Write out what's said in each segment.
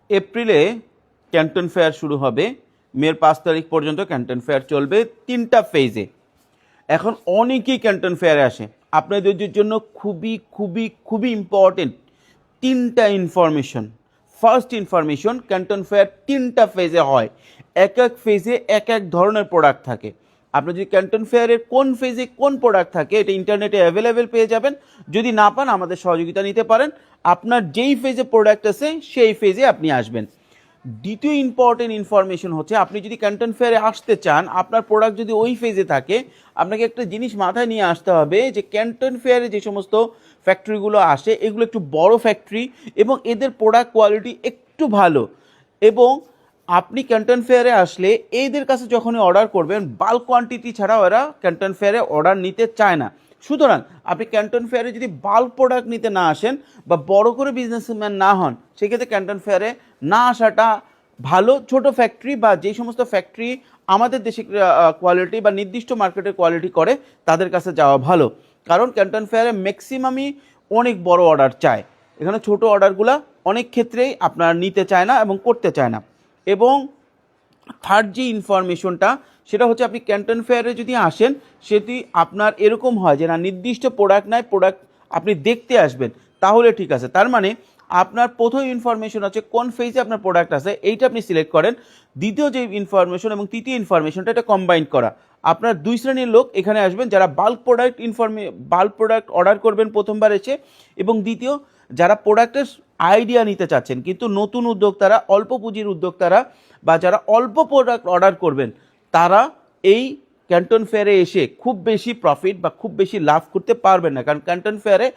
এপ্রিলে Canton fair শুরু হবে, মের 5 তারিখ পর্যন্ত ক্যান্টন ফেয়ার চলবে 3টা ফেজে। এখন অনেকেই ক্যান্টন ফেয়ারে আসে, আপনাদের জন্য খুবই খুবই খুবই ইম্পর্টেন্ট 3টা information. First information, Canton fair 3টা ফেজে হয়, এক এক ফেজে এক এক ধরনের প্রোডাক্ট থাকে। আপনি যদি ক্যান্টন ফেয়ারের কোন ফেজে কোন প্রোডাক্ট থাকে এটা ইন্টারনেটে অ্যাভেলেবেল পেয়ে যাবেন। যদি না পান আমাদের সহযোগিতা নিতে পারেন, আপনার যেই ফেজে প্রোডাক্ট আছে সেই ফেজে আপনি আসবেন। দ্বিতীয় ইম্পর্টেন্ট ইনফরমেশন হচ্ছে, আপনি যদি ক্যান্টন ফেয়ারে আসতে চান, আপনার প্রোডাক্ট যদি ওই ফেজে থাকে, আপনাকে একটা জিনিস মাথায় নিয়ে আসতে হবে যে ক্যান্টন ফেয়ারে যে সমস্ত ফ্যাক্টরিগুলো আসে এগুলো একটু বড় ফ্যাক্টরি এবং এদের প্রোডাক্ট কোয়ালিটি একটু ভালো। এবং আপনি ক্যান্টন ফেয়ারে আসলে এদের কাছে যখনই অর্ডার করবেন, বাল্ক কোয়ান্টিটি ছাড়া ওরা ক্যান্টন ফেয়ারে অর্ডার নিতে চায় না। সুতরাং আপনি ক্যান্টন ফেয়ারে যদি বাল্ক প্রোডাক্ট নিতে না আসেন বা বড় করে বিজনেসম্যান না হন, সেক্ষেত্রে ক্যান্টন ফেয়ারে না আসাটা ভালো। ছোট ফ্যাক্টরি বা যেই সমস্ত ফ্যাক্টরি আমাদের দেশে কোয়ালিটি বা নির্দিষ্ট মার্কেটের কোয়ালিটি করে তাদের কাছে যাওয়া ভালো, কারণ ক্যান্টন ফেয়ারে ম্যাক্সিমামই অনেক বড় অর্ডার চায়। এখানে ছোট অর্ডারগুলো অনেক ক্ষেত্রেই আপনার নিতে চায় না এবং করতে চায় না। এবং থার্ড যে ইনফরমেশনটা সেটা হচ্ছে, আপনি ক্যান্টন ফেয়ারে যদি আসেন, সেটি আপনার এরকম হয় যে না নির্দিষ্ট প্রোডাক্ট নাই, প্রোডাক্ট আপনি দেখতে আসবেন, তাহলে ঠিক আছে। তার মানে আপনার প্রথম ইনফরমেশন হচ্ছে কোন ফেজে আপনার প্রোডাক্ট আছে এইটা আপনি সিলেক্ট করেন। দ্বিতীয় যে ইনফরমেশন এবং তৃতীয় ইনফরমেশনটা এটা কম্বাইন করা। আপনার দুই শ্রেণীর লোক এখানে আসবেন, যারা বাল্ক প্রোডাক্ট অর্ডার করবেন প্রথমবার এসে, এবং দ্বিতীয় যারা প্রোডাক্টের আইডিয়া নিতে চাচ্ছেন কিন্তু নতুন উদ্যোক্তারা, অল্প পুঁজির উদ্যোক্তারা বা যারা অল্প প্রোডাক্ট অর্ডার করবেন, তারা এই ক্যান্টন ফেয়ারে এসে খুব বেশি প্রফিট বা খুব বেশি লাভ করতে পারবেন না, কারণ ক্যান্টন ফেয়ারে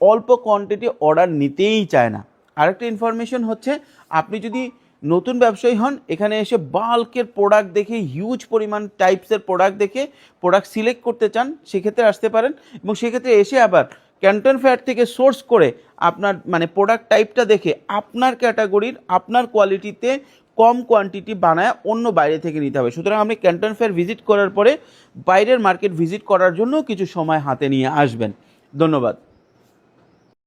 অল্প কোয়ান্টিটি অর্ডার নিতেই চায় না। আরেকটা ইনফরমেশন হচ্ছে, আপনি যদি নতুন ব্যবসায়ী হন, এখানে এসে বাল্কের প্রোডাক্ট দেখে, হিউজ পরিমাণ টাইপসের প্রোডাক্ট দেখে প্রোডাক্ট সিলেক্ট করতে চান, সেক্ষেত্রে আসতে পারেন। এবং সেক্ষেত্রে এসে আবার ক্যান্টন ফেয়ার থেকে সোর্স করে আপনার মানে প্রোডাক্ট টাইপটা দেখে আপনার ক্যাটাগরির, আপনার কোয়ালিটিতে কম কোয়ান্টিটি বানায় অন্য বাইরে থেকে নিতে হবে। সুতরাং আপনি ক্যান্টন ফেয়ার ভিজিট করার পরে বাইরের মার্কেট ভিজিট করার জন্য কিছু সময় হাতে নিয়ে আসবেন। ধন্যবাদ।